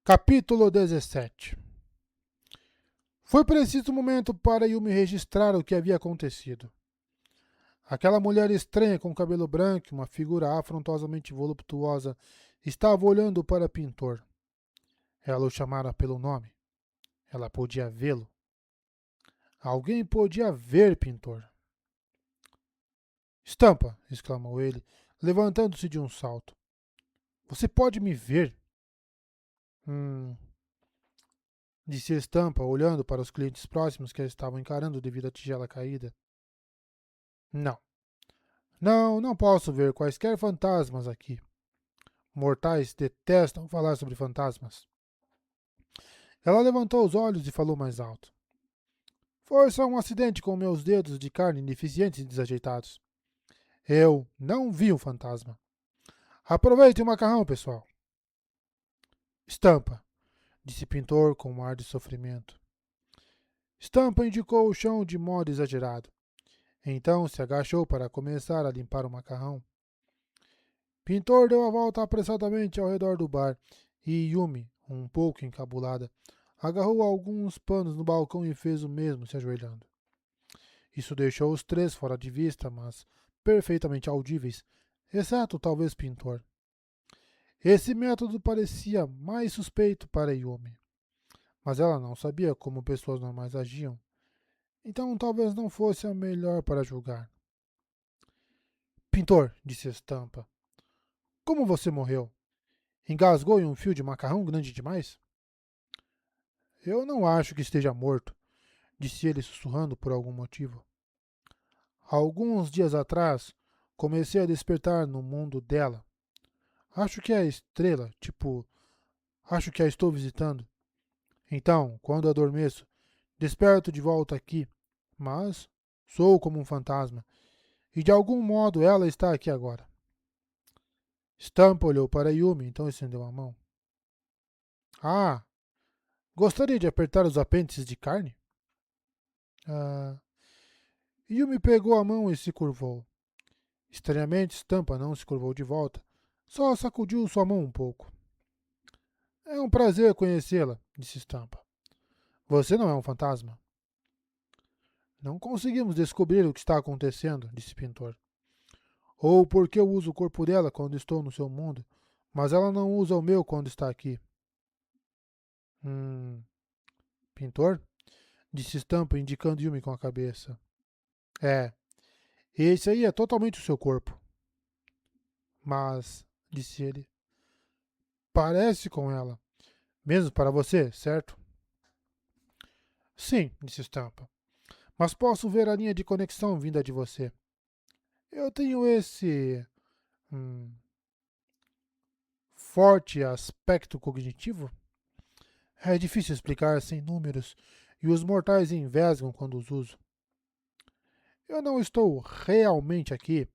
Capítulo 17. Foi preciso um momento para Yumi registrar o que havia acontecido. Aquela mulher estranha com cabelo branco e uma figura afrontosamente voluptuosa estava olhando para Pintor. Ela o chamara pelo nome. Ela podia vê-lo. Alguém podia ver Pintor. Estampa! Exclamou ele, levantando-se de um salto. Você pode me ver? Hum, disse Estampa, olhando para os clientes próximos que a estavam encarando devido à tigela caída. Não. Não posso ver quaisquer fantasmas aqui. Mortais detestam falar sobre fantasmas. Ela levantou os olhos e falou mais alto. Foi só um acidente com meus dedos de carne ineficientes e desajeitados. Eu não vi um fantasma. Aproveite o macarrão, pessoal. Estampa, disse Pintor com um ar de sofrimento. Estampa indicou o chão de modo exagerado. Então se agachou para começar a limpar o macarrão. Pintor deu a volta apressadamente ao redor do bar e Yumi, um pouco encabulada, agarrou alguns panos no balcão e fez o mesmo, se ajoelhando. Isso deixou os três fora de vista, mas perfeitamente audíveis, exceto talvez Pintor. Esse método parecia mais suspeito para Yumi, mas ela não sabia como pessoas normais agiam, então talvez não fosse a melhor para julgar. Pintor, disse Estampa, como você morreu? Engasgou em um fio de macarrão grande demais? Eu não acho que esteja morto, disse ele sussurrando por algum motivo. Alguns dias atrás, comecei a despertar no mundo dela. Acho que é a estrela, tipo, acho que a estou visitando. Então, quando adormeço, desperto de volta aqui, mas sou como um fantasma, e de algum modo ela está aqui agora. Stampa olhou para Yumi, então estendeu a mão. Ah, gostaria de apertar os apêndices de carne? Ah, Yumi pegou a mão e se curvou. Estranhamente, Stampa não se curvou de volta, só sacudiu sua mão um pouco. É um prazer conhecê-la, disse Stampa. Você não é um fantasma? Não conseguimos descobrir o que está acontecendo, disse Pintor. Ou porque eu uso o corpo dela quando estou no seu mundo, mas ela não usa o meu quando está aqui. Hum. Pintor? Disse Stampa, indicando Yumi com a cabeça. É, esse aí é totalmente o seu corpo. Mas, disse ele, parece com ela. Mesmo para você, certo? Sim, disse Stampa. Mas posso ver a linha de conexão vinda de você. Eu tenho esse hum, forte aspecto cognitivo. É difícil explicar sem números e os mortais engasgam quando os uso. Eu não estou realmente aqui,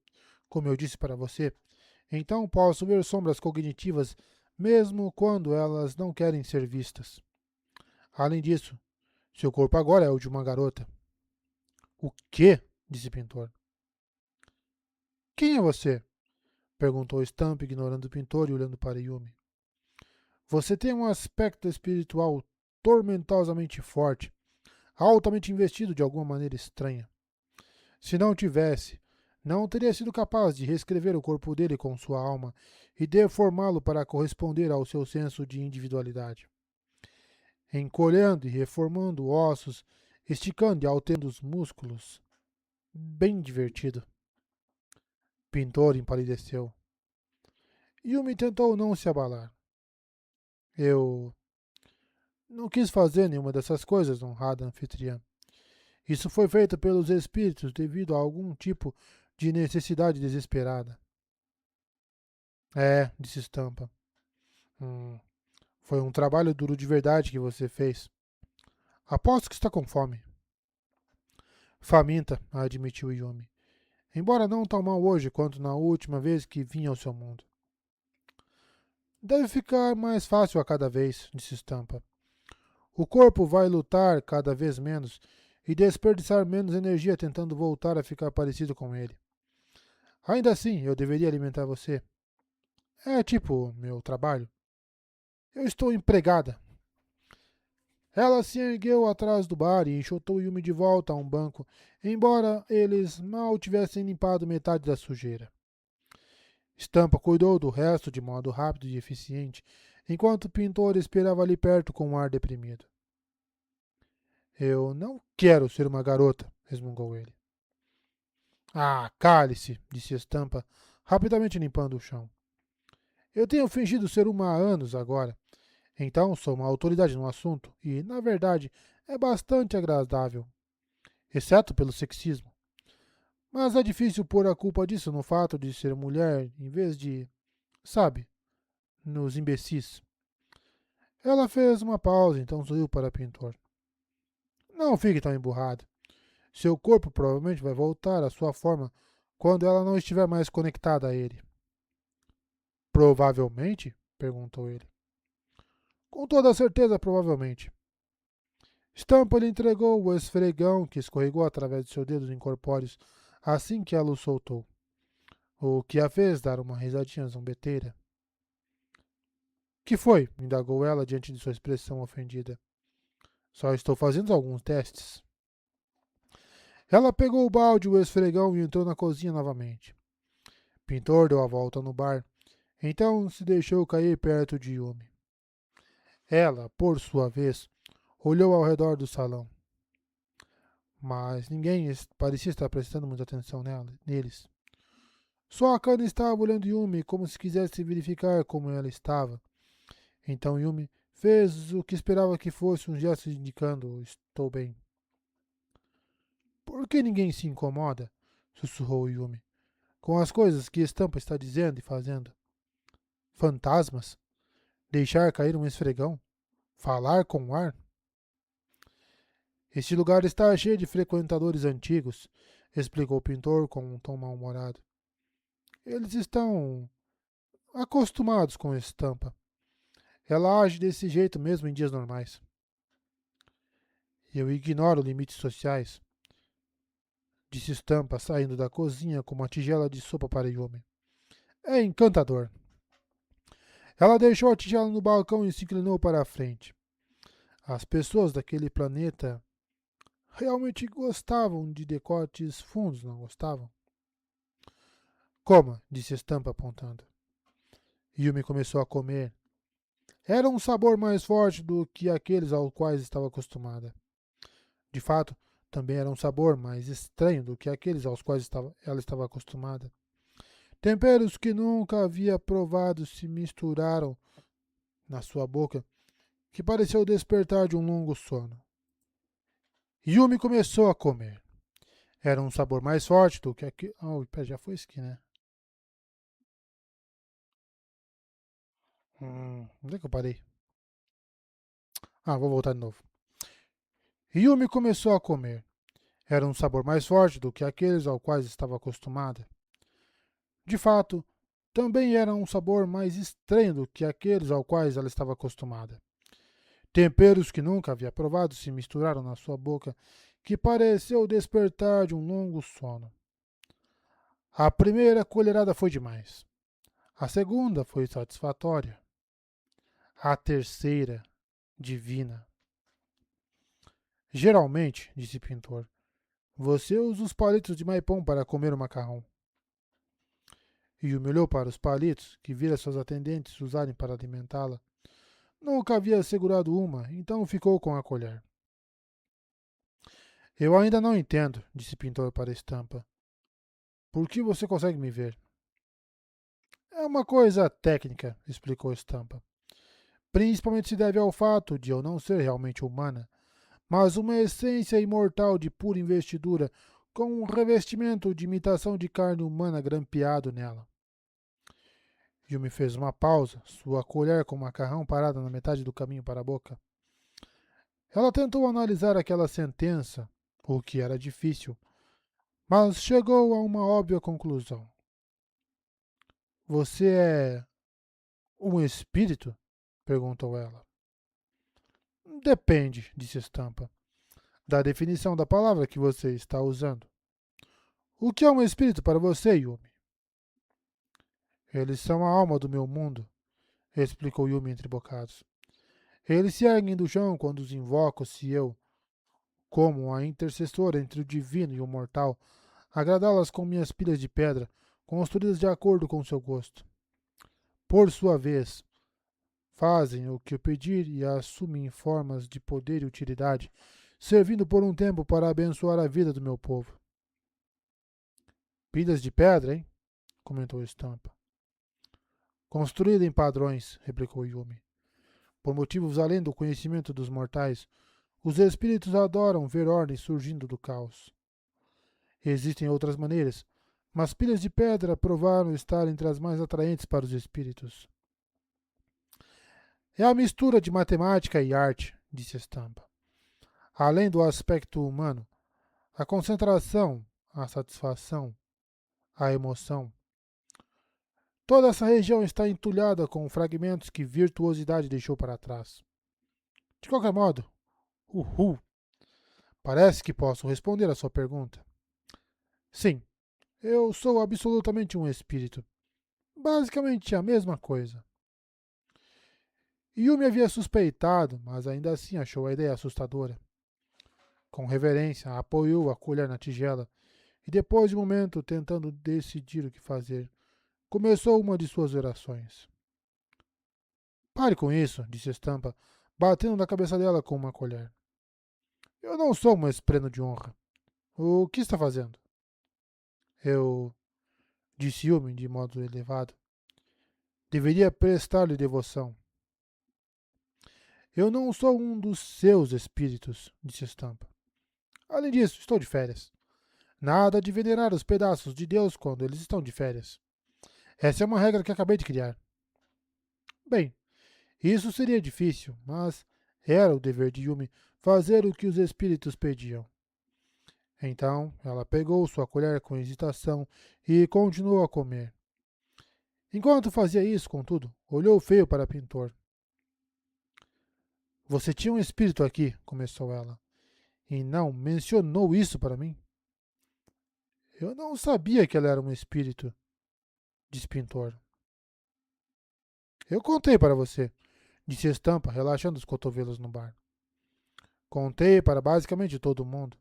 como eu disse para você, então posso ver sombras cognitivas mesmo quando elas não querem ser vistas. Além disso, seu corpo agora é o de uma garota. O quê? Disse Pintor. Quem é você? Perguntou Stamp, ignorando o pintor e olhando para Yumi. Você tem um aspecto espiritual tormentosamente forte, altamente investido de alguma maneira estranha. Se não tivesse, não teria sido capaz de reescrever o corpo dele com sua alma e deformá-lo para corresponder ao seu senso de individualidade. Encolhendo e reformando ossos, esticando e altendo os músculos. Bem divertido. Pintor empalideceu. Yumi tentou não se abalar. Eu não quis fazer nenhuma dessas coisas, honrada anfitriã. Isso foi feito pelos espíritos devido a algum tipo de necessidade desesperada. É, disse Stampa. Hum, foi um trabalho duro de verdade que você fez. Aposto que está com fome. Faminta, admitiu Yumi. Embora não tão mal hoje quanto na última vez que vim ao seu mundo. Deve ficar mais fácil a cada vez, disse Stampa. O corpo vai lutar cada vez menos e desperdiçar menos energia tentando voltar a ficar parecido com ele. Ainda assim, eu deveria alimentar você. É tipo meu trabalho. Eu estou empregada. Ela se ergueu atrás do bar e enxotou Yumi de volta a um banco, embora eles mal tivessem limpado metade da sujeira. Stampa cuidou do resto de modo rápido e eficiente, enquanto o pintor esperava ali perto com um ar deprimido. Eu não quero ser uma garota, resmungou ele. Ah, cale-se, disse Stampa, rapidamente limpando o chão. Eu tenho fingido ser uma há anos agora. Então sou uma autoridade no assunto e, na verdade, é bastante agradável, exceto pelo sexismo. Mas é difícil pôr a culpa disso no fato de ser mulher em vez de, sabe, nos imbecis. Ela fez uma pausa, então sorriu para o pintor. Não fique tão emburrado. Seu corpo provavelmente vai voltar à sua forma quando ela não estiver mais conectada a ele. Provavelmente? Perguntou ele. Com toda certeza, provavelmente. Stampa lhe entregou o esfregão que escorregou através de seus dedos incorpóreos assim que ela o soltou, o que a fez dar uma risadinha zombeteira. Que foi? Indagou ela diante de sua expressão ofendida. Só estou fazendo alguns testes. Ela pegou o balde e o esfregão e entrou na cozinha novamente. Pintor deu a volta no bar, então se deixou cair perto de Yumi. Ela, por sua vez, olhou ao redor do salão, mas ninguém parecia estar prestando muita atenção neles. Só a Kana estava olhando Yumi como se quisesse verificar como ela estava. Então Yumi fez o que esperava que fosse um gesto indicando estou bem. Por que ninguém se incomoda? Sussurrou Yumi. Com as coisas que Estampa está dizendo e fazendo. Fantasmas? Deixar cair um esfregão? Falar com o ar? Este lugar está cheio de frequentadores antigos, explicou o pintor com um tom mal-humorado. Eles estão acostumados com Estampa. Ela age desse jeito mesmo em dias normais. Eu ignoro limites sociais, disse Stampa, saindo da cozinha com uma tigela de sopa para Yumi. É encantador. Ela deixou a tigela no balcão e se inclinou para a frente. As pessoas daquele planeta realmente gostavam de decotes fundos, não gostavam? Coma, disse Stampa apontando. Yumi começou a comer. Era um sabor mais forte do que aqueles aos quais estava acostumada. De fato, também era um sabor mais estranho do que aqueles aos quais ela estava acostumada. Temperos que nunca havia provado se misturaram na sua boca, que pareceu despertar de um longo sono. Yumi começou a comer. Era um sabor mais forte do que aquele. Oh, já foi isso aqui, né? Onde é que eu parei? Vou voltar de novo. Yumi começou a comer. Era um sabor mais forte do que aqueles aos quais estava acostumada. De fato, também era um sabor mais estranho do que aqueles aos quais ela estava acostumada. Temperos que nunca havia provado se misturaram na sua boca, que pareceu despertar de um longo sono. A primeira colherada foi demais. A segunda foi satisfatória. A terceira, divina. Geralmente, disse o pintor, você usa os palitos de maipom para comer o macarrão. Yumi olhou para os palitos que vira seus atendentes usarem para alimentá-la. Nunca havia segurado uma, então ficou com a colher. Eu ainda não entendo, disse o pintor para a estampa. Por que você consegue me ver? É uma coisa técnica, explicou a estampa. Principalmente se deve ao fato de eu não ser realmente humana, mas uma essência imortal de pura investidura, com um revestimento de imitação de carne humana grampeado nela. Yumi fez uma pausa, sua colher com o macarrão parada na metade do caminho para a boca. Ela tentou analisar aquela sentença, o que era difícil, mas chegou a uma óbvia conclusão. Você é um espírito? Perguntou ela. Depende, disse Estampa, da definição da palavra que você está usando. O que é um espírito para você, Yumi? Eles são a alma do meu mundo. explicou Yumi entre bocados. Eles se erguem do chão quando os invoco se eu, como a intercessora entre o divino e o mortal, agradá-las com minhas pilhas de pedra, construídas de acordo com seu gosto. Por sua vez, fazem o que eu pedir e assumem formas de poder e utilidade, servindo por um tempo para abençoar a vida do meu povo. Pilhas de pedra, hein? Comentou Estampa. Construída em padrões, replicou Yumi. Por motivos além do conhecimento dos mortais, os espíritos adoram ver ordem surgindo do caos. Existem outras maneiras, mas pilhas de pedra provaram estar entre as mais atraentes para os espíritos. É a mistura de matemática e arte, disse Estampa. Além do aspecto humano, a concentração, a satisfação, a emoção. Toda essa região está entulhada com fragmentos que virtuosidade deixou para trás. De qualquer modo, uhul! Parece que posso responder a sua pergunta. Sim, eu sou absolutamente um espírito. Basicamente a mesma coisa. Yumi havia suspeitado, mas ainda assim achou a ideia assustadora. Com reverência, apoiou a colher na tigela e, depois de um momento tentando decidir o que fazer, começou uma de suas orações. Pare com isso, disse Estampa, batendo na cabeça dela com uma colher. Eu não sou um espreno de honra. O que está fazendo? Eu, disse Yumi de modo elevado, deveria prestar-lhe devoção. Eu não sou um dos seus espíritos, disse Estampa. Além disso, estou de férias. Nada de venerar os pedaços de Deus quando eles estão de férias. Essa é uma regra que acabei de criar. Bem, isso seria difícil, mas era o dever de Yumi fazer o que os espíritos pediam. Então, ela pegou sua colher com hesitação e continuou a comer. Enquanto fazia isso, contudo, olhou feio para o pintor. Você tinha um espírito aqui, começou ela, e não mencionou isso para mim? Eu não sabia que ela era um espírito, disse Pintor. Eu contei para você, disse Estampa, relaxando os cotovelos no bar. Contei para basicamente todo mundo.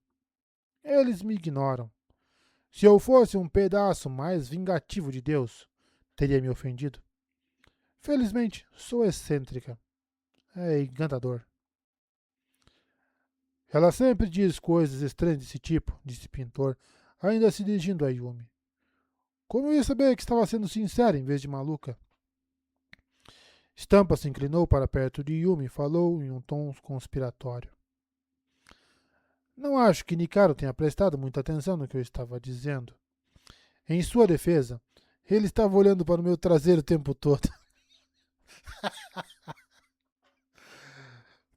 Eles me ignoram. Se eu fosse um pedaço mais vingativo de Deus, teria me ofendido. Felizmente, sou excêntrica. É encantador. Ela sempre diz coisas estranhas desse tipo, disse Pintor, ainda se dirigindo a Yumi. Como eu ia saber que estava sendo sincera em vez de maluca? Estampa se inclinou para perto de Yumi e falou em um tom conspiratório. Não acho que Nikaro tenha prestado muita atenção no que eu estava dizendo. Em sua defesa, ele estava olhando para o meu traseiro o tempo todo.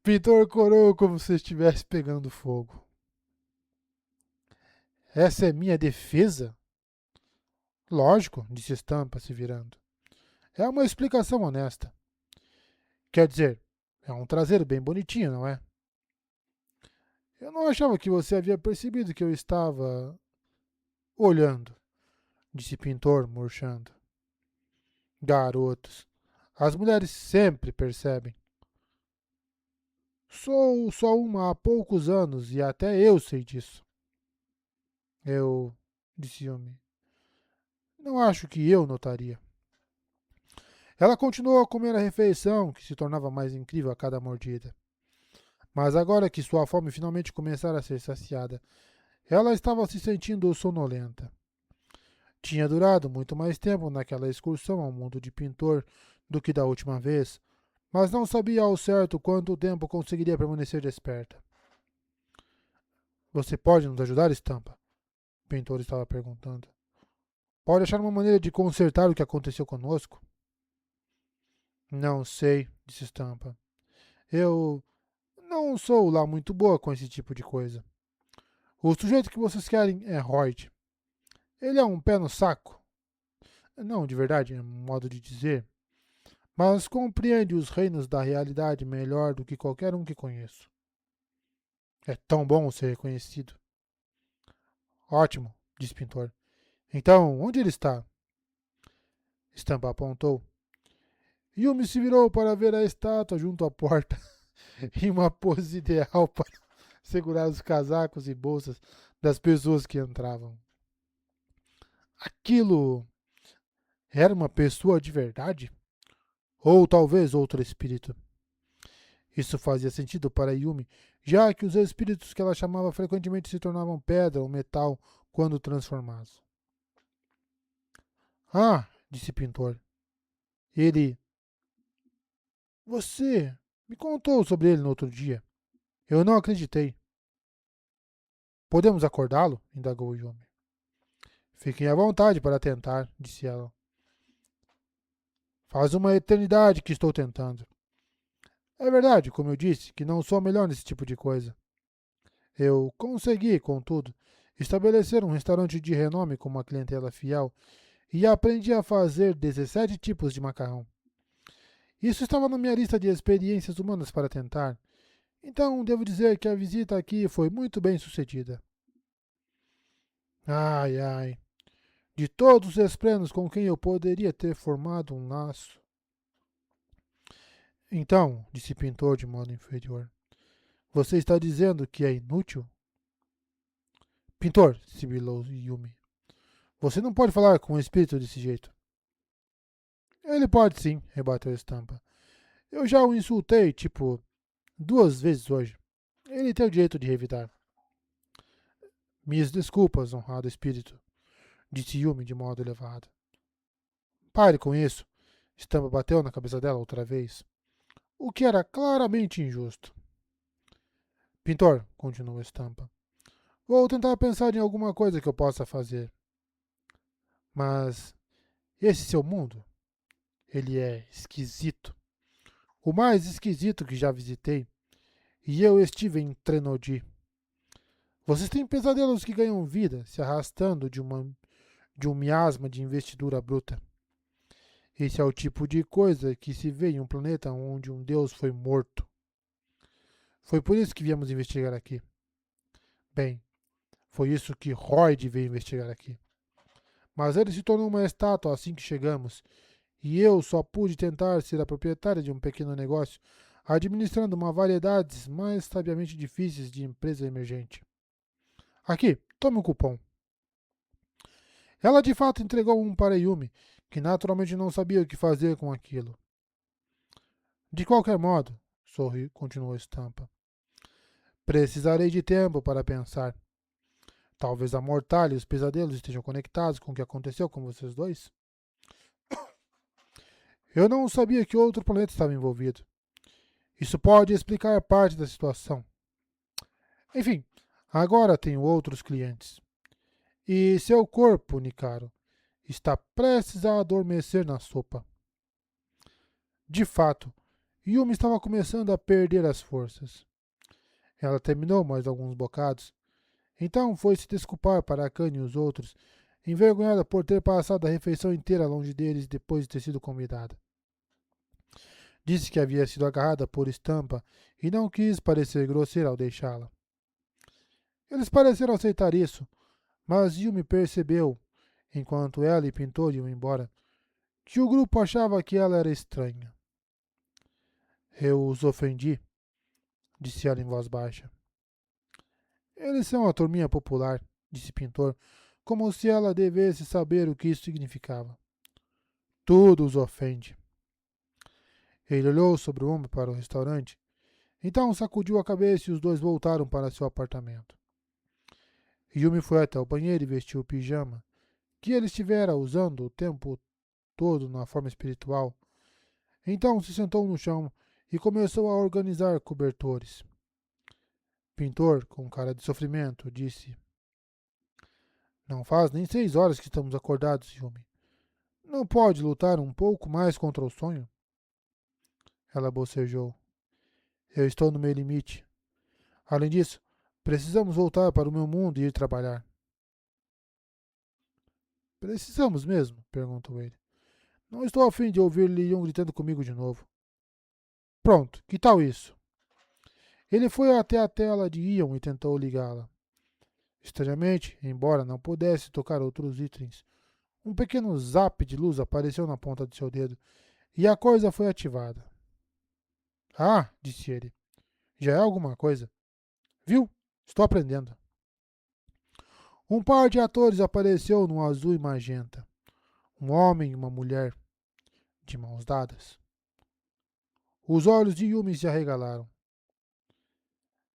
Pintor corou como se estivesse pegando fogo. Essa é minha defesa? Lógico, disse Estampa, se virando. É uma explicação honesta. Quer dizer, é um traseiro bem bonitinho, não é? Eu não achava que você havia percebido que eu estava olhando, disse Pintor, murchando. Garotos, as mulheres sempre percebem. Sou só uma há poucos anos e até eu sei disso. Eu, disse Yumi, não acho que eu notaria. Ela continuou a comer a refeição, que se tornava mais incrível a cada mordida. Mas agora que sua fome finalmente começara a ser saciada, ela estava se sentindo sonolenta. Tinha durado muito mais tempo naquela excursão ao mundo de pintor do que da última vez, mas não sabia ao certo quanto tempo conseguiria permanecer desperta. Você pode nos ajudar, Estampa? O pintor estava perguntando. Pode achar uma maneira de consertar o que aconteceu conosco? Não sei, disse Estampa. Eu não sou lá muito boa com esse tipo de coisa. O sujeito que vocês querem é Hoyt. Ele é um pé no saco. Não, de verdade, é um modo de dizer. Mas compreende os reinos da realidade melhor do que qualquer um que conheço. É tão bom ser reconhecido. Ótimo, disse Pintor. Então, onde ele está? Estampa apontou. Yumi se virou para ver a estátua junto à porta, em uma pose ideal para segurar os casacos e bolsas das pessoas que entravam. Aquilo era uma pessoa de verdade? Ou talvez outro espírito? Isso fazia sentido para Yumi, já que os espíritos que ela chamava frequentemente se tornavam pedra ou metal quando transformados. Ah, disse Pintor. Ele. Você me contou sobre ele no outro dia. Eu não acreditei. Podemos acordá-lo? Indagou Yumi. Fiquem à vontade para tentar, disse ela. Faz uma eternidade que estou tentando. É verdade, como eu disse, que não sou melhor nesse tipo de coisa. Eu consegui, contudo, estabelecer um restaurante de renome com uma clientela fiel e aprendi a fazer 17 tipos de macarrão. Isso estava na minha lista de experiências humanas para tentar, então devo dizer que a visita aqui foi muito bem sucedida. Ai, ai. De todos os esprenos com quem eu poderia ter formado um laço. Então, disse Pintor de modo inferior, você está dizendo que é inútil? Pintor, sibilou Yumi, você não pode falar com o espírito desse jeito. Ele pode sim, rebateu Estampa. Eu já o insultei, tipo, 2 vezes hoje. Ele tem o direito de revidar. Minhas desculpas, honrado espírito, disse Yumi de modo elevado. Pare com isso. Estampa bateu na cabeça dela outra vez, o que era claramente injusto. Pintor, continuou Estampa, vou tentar pensar em alguma coisa que eu possa fazer. Mas esse seu mundo, ele é esquisito. O mais esquisito que já visitei. E eu estive em Trenodi. Vocês têm pesadelos que ganham vida se arrastando de um miasma de investidura bruta. Esse é o tipo de coisa que se vê em um planeta onde um deus foi morto. Foi por isso que viemos investigar aqui. Bem, foi isso que Royd veio investigar aqui. Mas ele se tornou uma estátua assim que chegamos, e eu só pude tentar ser a proprietária de um pequeno negócio, administrando uma variedade mais sabiamente difíceis de empresa emergente. Aqui, tome um cupom. Ela de fato entregou um para Yumi, que naturalmente não sabia o que fazer com aquilo. De qualquer modo, sorriu, continuou Estampa. Precisarei de tempo para pensar. Talvez a mortalha e os pesadelos estejam conectados com o que aconteceu com vocês dois? Eu não sabia que outro planeta estava envolvido. Isso pode explicar parte da situação. Enfim, agora tenho outros clientes. E seu corpo, Nicaro, está prestes a adormecer na sopa. De fato, Yumi estava começando a perder as forças. Ela terminou mais alguns bocados. Então foi se desculpar para Akane e os outros, envergonhada por ter passado a refeição inteira longe deles depois de ter sido convidada. Disse que havia sido agarrada por Estampa e não quis parecer grosseira ao deixá-la. Eles pareceram aceitar isso, mas Yumi percebeu, enquanto ela e Pintor iam embora, que o grupo achava que ela era estranha. Eu os ofendi, disse ela em voz baixa. Eles são a turminha popular, disse Pintor, como se ela devesse saber o que isso significava. Tudo os ofende. Ele olhou sobre o ombro para o restaurante, então sacudiu a cabeça e os dois voltaram para seu apartamento. Yumi foi até o banheiro e vestiu o pijama, que ele estivera usando o tempo todo na forma espiritual. Então se sentou no chão e começou a organizar cobertores. Pintor, com cara de sofrimento, disse: Não faz nem 6 horas que estamos acordados, Yumi. Não pode lutar um pouco mais contra o sonho? Ela bocejou. Eu estou no meu limite. Além disso, precisamos voltar para o meu mundo e ir trabalhar. Precisamos mesmo? Perguntou ele. Não estou a fim de ouvir Leon gritando comigo de novo. Pronto, que tal isso? Ele foi até a tela de Ion e tentou ligá-la. Estranhamente, embora não pudesse tocar outros itens, um pequeno zap de luz apareceu na ponta de seu dedo, e a coisa foi ativada. Ah, disse ele, já é alguma coisa. Viu? Estou aprendendo. Um par de atores apareceu no azul e magenta. Um homem e uma mulher, de mãos dadas. Os olhos de Yumi se arregalaram.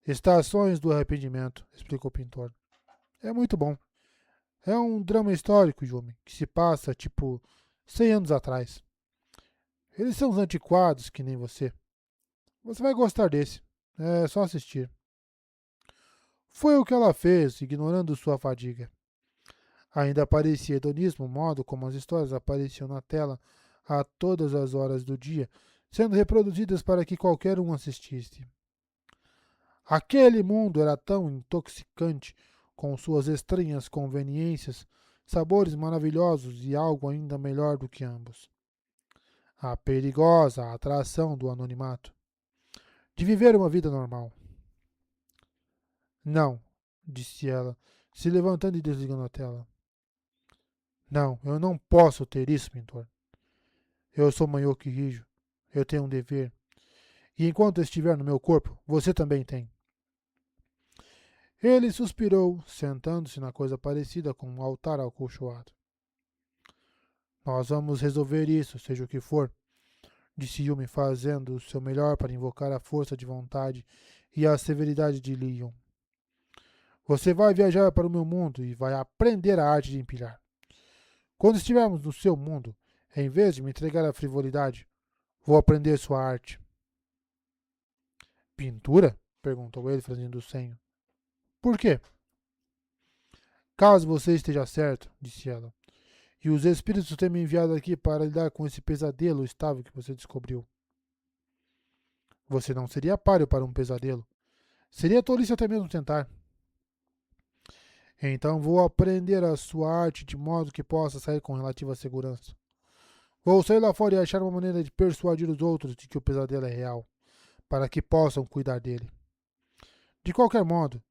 Estações do arrependimento, explicou o pintor. É muito bom. É um drama histórico, Yumi, que se passa, tipo, 100 anos atrás. Eles são os antiquados, que nem você. Você vai gostar desse. É só assistir. Foi o que ela fez, ignorando sua fadiga. Ainda parecia hedonismo o modo como as histórias apareciam na tela a todas as horas do dia, sendo reproduzidas para que qualquer um assistisse. Aquele mundo era tão intoxicante, com suas estranhas conveniências, sabores maravilhosos e algo ainda melhor do que ambos. A perigosa atração do anonimato. De viver uma vida normal. Não, disse ela, se levantando e desligando a tela. Não, eu não posso ter isso, pintor. Eu sou Manyoki Rijo. Eu tenho um dever. E enquanto estiver no meu corpo, você também tem. Ele suspirou, sentando-se na coisa parecida com um altar acolchoado. Nós vamos resolver isso, seja o que for, disse Yumi, fazendo o seu melhor para invocar a força de vontade e a severidade de Leon. Você vai viajar para o meu mundo e vai aprender a arte de empilhar. Quando estivermos no seu mundo, em vez de me entregar a frivolidade, vou aprender sua arte. Pintura? Perguntou ele, franzindo o senho. Por quê? Caso você esteja certo, disse ela, e os espíritos têm me enviado aqui para lidar com esse pesadelo estável que você descobriu. Você não seria páreo para um pesadelo. Seria tolice até mesmo tentar. Então vou aprender a sua arte de modo que possa sair com relativa segurança. Vou sair lá fora e achar uma maneira de persuadir os outros de que o pesadelo é real, para que possam cuidar dele. De qualquer modo,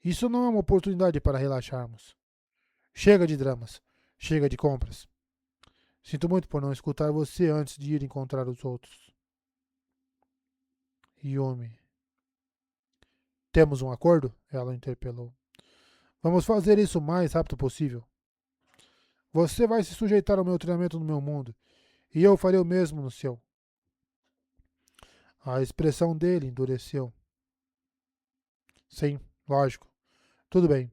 isso não é uma oportunidade para relaxarmos. Chega de dramas. Chega de compras. Sinto muito por não escutar você antes de ir encontrar os outros. Yumi. Temos um acordo? Ela interpelou. Vamos fazer isso o mais rápido possível. Você vai se sujeitar ao meu treinamento no meu mundo, e eu farei o mesmo no seu. A expressão dele endureceu. Sim, lógico. Tudo bem.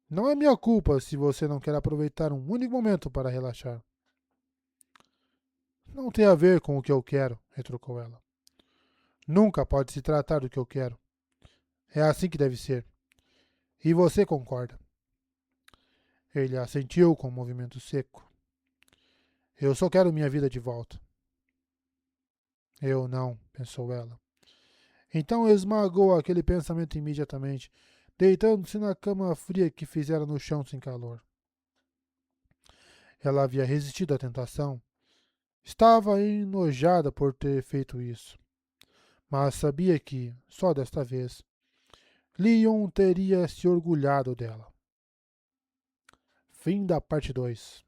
Não é minha culpa se você não quer aproveitar um único momento para relaxar. Não tem a ver com o que eu quero, retrucou ela. Nunca pode se tratar do que eu quero. É assim que deve ser. E você concorda. Ele assentiu com um movimento seco. Eu só quero minha vida de volta. Eu não, pensou ela. Então esmagou aquele pensamento imediatamente, deitando-se na cama fria que fizera no chão sem calor. Ela havia resistido à tentação. Estava enojada por ter feito isso. Mas sabia que, só desta vez, Leon teria se orgulhado dela. Fim da parte 2.